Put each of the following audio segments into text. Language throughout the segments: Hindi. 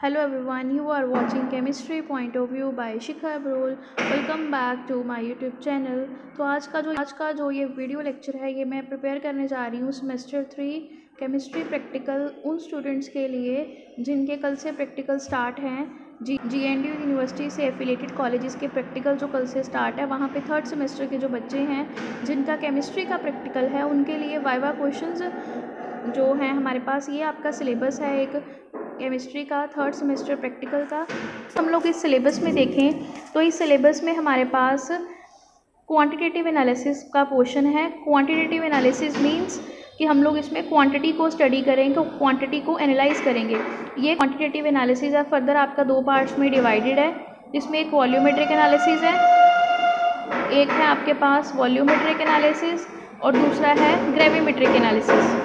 Hello everyone, you are watching Chemistry Point of View by Shikha Abrol. Welcome back to my YouTube channel. तो आज का जो ये वीडियो लेक्चर है ये मैं प्रिपेयर करने जा रही हूँ सेमेस्टर 3 केमिस्ट्री प्रैक्टिकल उन स्टूडेंट्स के लिए जिनके कल से प्रैक्टिकल स्टार्ट हैं। GNDU यूनिवर्सिटी से एफिलेटेड कॉलेजेस के प्रैक्टिकल जो कल से स्टार्ट है, वहाँ पे थर्ड सेमेस्टर के जो बच्चे हैं जिनका केमिस्ट्री का प्रैक्टिकल है उनके लिए वाइवा क्वेश्चंस जो हैं हमारे पास। ये आपका सिलेबस है एक केमिस्ट्री का थर्ड सेमेस्टर प्रैक्टिकल का। हम लोग इस सिलेबस में देखें तो इस सिलेबस में हमारे पास क्वांटिटेटिव एनालिसिस का पोर्शन है। क्वांटिटेटिव एनालिसिस मींस कि हम लोग इसमें क्वांटिटी को स्टडी करेंगे, क्वांटिटी को एनालाइज करेंगे। ये क्वांटिटेटिव एनालिसिस है। फर्दर आपका दो पार्ट्स में डिवाइडेड है, जिसमें एक वॉल्यूमेट्रिक एनालिसिस है, एक है आपके पास वॉल्यूमेट्रिक एनालिसिस और दूसरा है ग्रेविमेट्रिक एनालिसिस।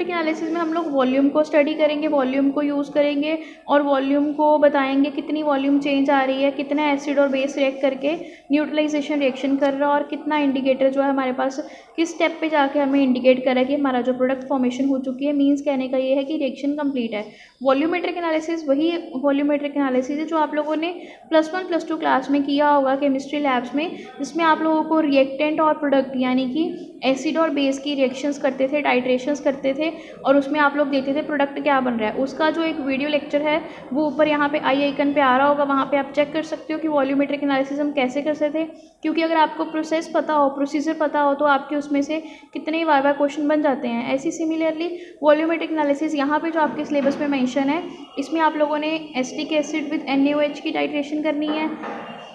एनालिसिस में हम लोग वॉल्यूम को स्टडी करेंगे, वॉल्यूम को यूज़ करेंगे और वॉल्यूम को बताएंगे कितनी वॉल्यूम चेंज आ रही है, कितना एसिड और बेस रिएक्ट करके न्यूट्रलाइजेशन रिएक्शन कर रहा है और कितना इंडिकेटर जो है हमारे पास किस स्टेप पे जाके हमें इंडिकेट कर रहा है कि हमारा जो प्रोडक्ट फॉर्मेशन हो चुकी है। मींस कहने का ये है कि रिएक्शन कंप्लीट है। वॉल्यूमेट्रिक एनालिसिस वही वॉल्यूमेट्रिक एनालिसिस है जो आप लोगों ने +1 +2 क्लास में किया होगा केमिस्ट्री लैब्स में, जिसमें आप लोगों को रिएक्टेंट और प्रोडक्ट यानी कि एसिड और बेस की रिएक्शंस करते थे, टाइट्रेशंस करते थे और उसमें आप लोग देखते थे प्रोडक्ट क्या बन रहा है। उसका जो एक वीडियो लेक्चर है वो ऊपर यहाँ पे आई आइकन पे आ रहा होगा, वहाँ पे आप चेक कर सकते हो कि वॉल्यूमेट्रिक एनालिसिस हम कैसे करते थे। क्योंकि अगर आपको प्रोसेस पता हो, प्रोसीजर पता हो तो आपके उसमें से कितने ही वाइवा क्वेश्चन बन जाते हैं। ऐसी सिमिलरली वॉल्यूमेट्रिक एनालिसिस यहाँ पे जो आपके सिलेबस में मेंशन है, इसमें आप लोगों ने एसिटिक एसिड विद NaOH की टाइट्रेशन करनी है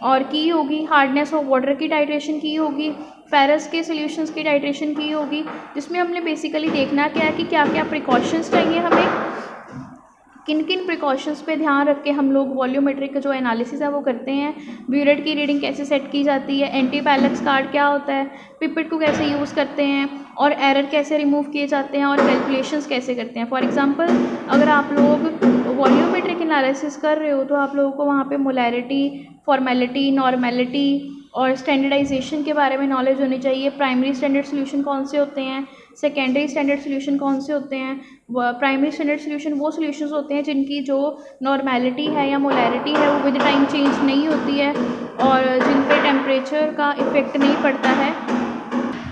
और की होगी, हार्डनेस ऑफ वाटर की टाइट्रेशन की होगी, फेरस के सॉल्यूशंस की टाइट्रेशन की होगी, जिसमें हमने बेसिकली देखना क्या है कि क्या क्या प्रिकॉशंस चाहिए हमें, किन किन प्रिकॉशंस पे ध्यान रख के हम लोग वॉल्यूमेट्रिक का जो एनालिसिस है वो करते हैं। ब्यूरेट की रीडिंग कैसे सेट की जाती है, एंटी पैलेक्स कार्ड क्या होता है, पिपेट को कैसे यूज़ करते हैं और एरर कैसे रिमूव किए जाते हैं और कैलकुलेशंस कैसे करते हैं। फॉर एग्जांपल अगर आप लोग वॉल्यूमेट्रिक एनालिसिस कर रहे हो तो आप लोगों को वहाँ पे मोलैरिटी, फॉर्मेलिटी, नॉर्मेलिटी और स्टैंडर्डाइजेशन के बारे में नॉलेज होनी चाहिए। प्राइमरी स्टैंडर्ड सोल्यूशन कौन से होते हैं, सेकेंडरी स्टैंडर्ड सोल्यूशन कौन से होते हैं। प्राइमरी स्टैंडर्ड सोल्यूशन वो सोल्यूशंस होते हैं जिनकी जो नॉर्मेलिटी है या मोलैरिटी है वो विद टाइम चेंज नहीं होती है और जिन पे टेम्परेचर का इफ़ेक्ट नहीं पड़ता है।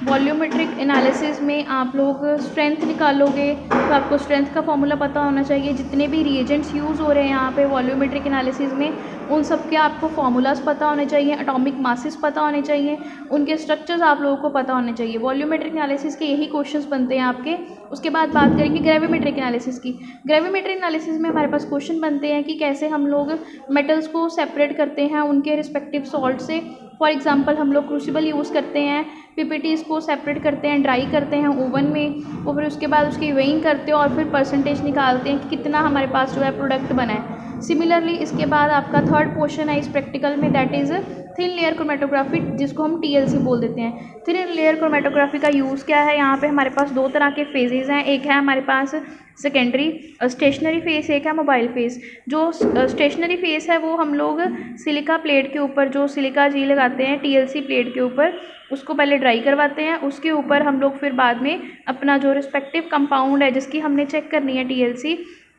वॉल्यूमेट्रिक एनालिसिस में आप लोग स्ट्रेंथ निकालोगे तो आपको स्ट्रेंथ का फॉर्मूला पता होना चाहिए। जितने भी रिएजेंट्स यूज़ हो रहे हैं यहाँ पे वॉल्यूमेट्रिक एनालिसिस में, उन सब के आपको फार्मूलाज पता होने चाहिए, एटॉमिक मासेस पता होने चाहिए, उनके स्ट्रक्चर्स आप लोगों को पता होने चाहिए। वॉल्यूमेट्रिक एनालिसिस के यही क्वेश्चंस बनते हैं आपके। उसके बाद बात करेंगे ग्रेविमेट्रिक एनालिसिस की। ग्रेविमेट्रिक एनालिसिस में हमारे पास क्वेश्चन बनते हैं कि कैसे हम लोग मेटल्स को सेपरेट करते हैं उनके रिस्पेक्टिव सॉल्ट से। फॉर एग्जांपल हम लोग क्रूसिबल यूज़ करते हैं, PPTs को सेपरेट करते हैं, ड्राई करते हैं ओवन में और फिर उसके बाद उसकी वेइंग करते हैं और फिर परसेंटेज निकालते हैं कि कितना हमारे पास जो है प्रोडक्ट बना है। सिमिलरली इसके बाद आपका थर्ड पोर्शन है इस प्रैक्टिकल में, that is thin layer chromatography, जिसको हम TLC बोल देते हैं। थिन लेयर क्रोमेटोग्राफी का यूज़ क्या है, यहाँ पे हमारे पास दो तरह के फेजेज़ हैं। एक है हमारे पास सेकेंडरी स्टेशनरी फेस, एक है मोबाइल फेस। जो स्टेशनरी फेस है वो हम लोग सिलिका प्लेट के ऊपर जो सिलिका जी लगाते हैं TLC प्लेट के ऊपर, उसको पहले ड्राई करवाते हैं। उसके ऊपर हम लोग फिर बाद में अपना जो रिस्पेक्टिव कंपाउंड है जिसकी हमने चेक करनी है TLC,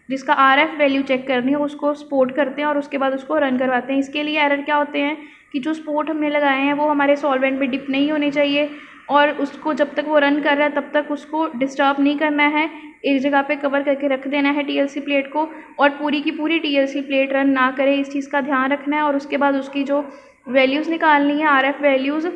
जिसका RF वैल्यू चेक करनी है, उसको स्पोर्ट करते हैं और उसके बाद उसको रन करवाते हैं। इसके लिए एरर क्या होते हैं कि जो स्पोर्ट हमने लगाए हैं वो हमारे सॉल्वेंट में डिप नहीं होने चाहिए और उसको जब तक वो रन कर रहा है तब तक उसको डिस्टर्ब नहीं करना है, एक जगह पे कवर करके रख देना है TLC प्लेट को और पूरी की पूरी TLC प्लेट रन ना करे, इस चीज़ का ध्यान रखना है। और उसके बाद उसकी जो वैल्यूज़ निकालनी है RF वैल्यूज़,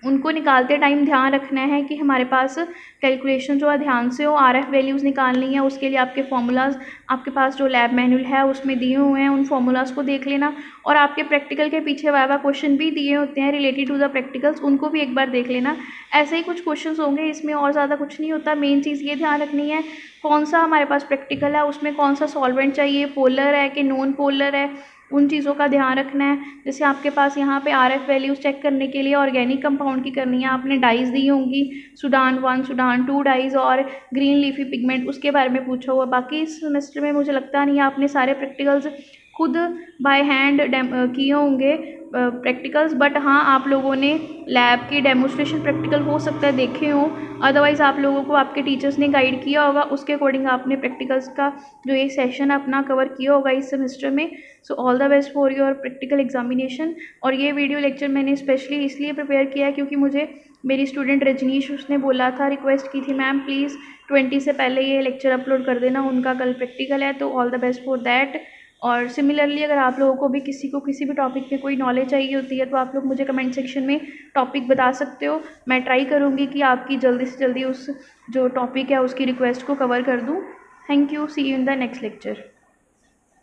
उनको निकालते टाइम ध्यान रखना है कि हमारे पास कैलकुलेशन जो है ध्यान से हो। RF वैल्यूज़ निकालनी है, उसके लिए आपके फार्मूलाज आपके पास जो लैब मैनुअल है उसमें दिए हुए हैं, उन फार्मूलाज को देख लेना और आपके प्रैक्टिकल के पीछे वाइवा क्वेश्चन भी दिए होते हैं रिलेटेड टू द प्रैक्टिकल्स, उनको भी एक बार देख लेना। ऐसे ही कुछ क्वेश्चन होंगे, इसमें और ज़्यादा कुछ नहीं होता। मेन चीज़ ये ध्यान रखनी है कौन सा हमारे पास प्रैक्टिकल है, उसमें कौन सा सॉल्वेंट चाहिए, पोलर है कि नॉन पोलर है, उन चीज़ों का ध्यान रखना है। जैसे आपके पास यहाँ पे RF वैल्यूज़ चेक करने के लिए ऑर्गेनिक कंपाउंड की करनी है, आपने डाइज़ दी होंगी, सुडान 1 सुडान 2 डाइज़ और ग्रीन लीफी पिगमेंट, उसके बारे में पूछा हुआ। बाकी इस सेमेस्टर में मुझे लगता नहीं है आपने सारे प्रैक्टिकल्स खुद बाय हैंड किए होंगे प्रैक्टिकल्स, बट हाँ आप लोगों ने लैब की डेमोस्ट्रेशन प्रैक्टिकल हो सकता है देखे हों, अदरवाइज़ आप लोगों को आपके टीचर्स ने गाइड किया होगा, उसके अकॉर्डिंग आपने प्रैक्टिकल्स का जो ये सेशन अपना कवर किया होगा इस सेमेस्टर में। So all the best for your practical examination. और ये वीडियो लेक्चर मैंने स्पेशली इसलिए प्रिपेयर किया है क्योंकि मुझे मेरी स्टूडेंट रजनीश उसने बोला था, रिक्वेस्ट की थी, मैम प्लीज़ 20 से पहले ये लेक्चर अपलोड कर देना, उनका कल प्रैक्टिकल है, तो all the best for that. और सिमिलरली अगर आप लोगों को भी किसी को किसी भी टॉपिक में कोई नॉलेज चाहिए होती है तो आप लोग मुझे कमेंट सेक्शन में टॉपिक बता सकते हो, मैं ट्राई करूँगी कि आपकी जल्दी से जल्दी उस जो टॉपिक है उसकी रिक्वेस्ट को कवर कर दूँ। Thank you, see you in the next lecture.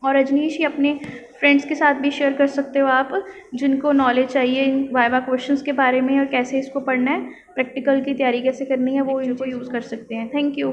और रजनीश, ये अपने फ्रेंड्स के साथ भी शेयर कर सकते हो आप, जिनको नॉलेज चाहिए इन वाइवा क्वेश्चंस के बारे में और कैसे इसको पढ़ना है, प्रैक्टिकल की तैयारी कैसे करनी है, वो इनको यूज़ कर सकते हैं। Thank you.